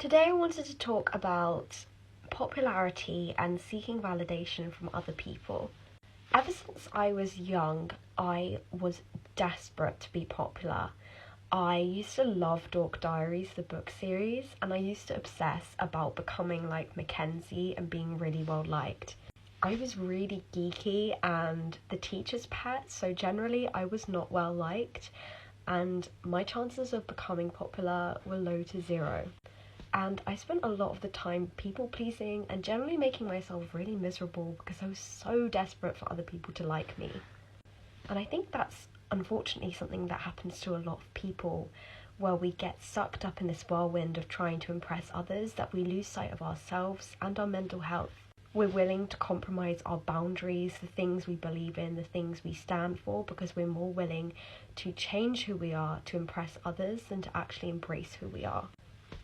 Today I wanted to talk about popularity and seeking validation from other people. Ever since I was young, I was desperate to be popular. I used to love Dork Diaries, the book series, and I used to obsess about becoming like Mackenzie and being really well liked. I was really geeky and the teacher's pet, so generally I was not well liked, and my chances of becoming popular were low to zero. And I spent a lot of the time people pleasing and generally making myself really miserable because I was so desperate for other people to like me. And I think that's unfortunately something that happens to a lot of people, where we get sucked up in this whirlwind of trying to impress others that we lose sight of ourselves and our mental health. We're willing to compromise our boundaries, the things we believe in, the things we stand for, because we're more willing to change who we are to impress others than to actually embrace who we are.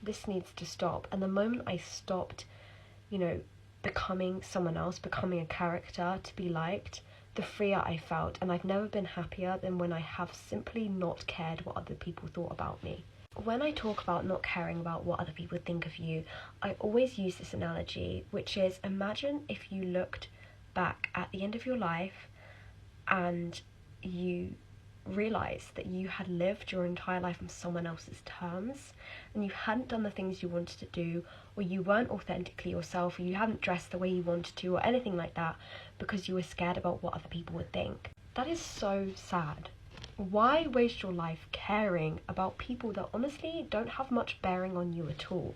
This needs to stop. And the moment I stopped, becoming someone else, becoming a character to be liked, the freer I felt. And I've never been happier than when I have simply not cared what other people thought about me. When I talk about not caring about what other people think of you, I always use this analogy, which is, imagine if you looked back at the end of your life and you realised that you had lived your entire life on someone else's terms, and you hadn't done the things you wanted to do, or you weren't authentically yourself, or you hadn't dressed the way you wanted to, or anything like that, because you were scared about what other people would think. That is so sad. Why waste your life caring about people that honestly don't have much bearing on you at all?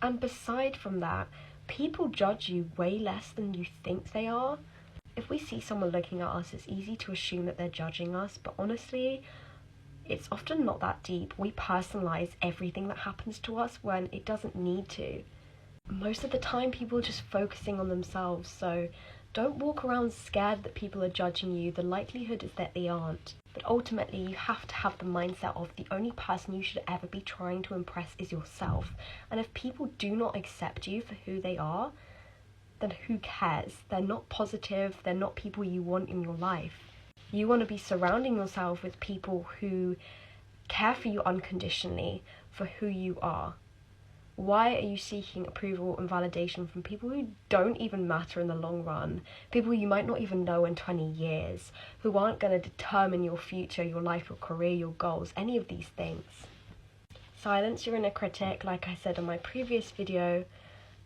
And beside from that, people judge you way less than you think they are. If we see someone looking at us, it's easy to assume that they're judging us, but honestly, it's often not that deep. We personalize everything that happens to us when it doesn't need to. Most of the time, people are just focusing on themselves, so don't walk around scared that people are judging you. The likelihood is that they aren't. But ultimately, you have to have the mindset of the only person you should ever be trying to impress is yourself. And if people do not accept you for who they are, then who cares? They're not positive, they're not people you want in your life. You want to be surrounding yourself with people who care for you unconditionally for who you are. Why are you seeking approval and validation from people who don't even matter in the long run? People you might not even know in 20 years, who aren't going to determine your future, your life, your career, your goals, any of these things. Silence your inner critic, like I said in my previous video,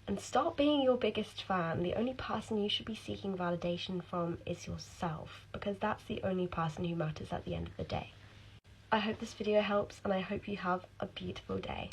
and start being your biggest fan. The only person you should be seeking validation from is yourself, because that's the only person who matters at the end of the day. I hope this video helps, and I hope you have a beautiful day.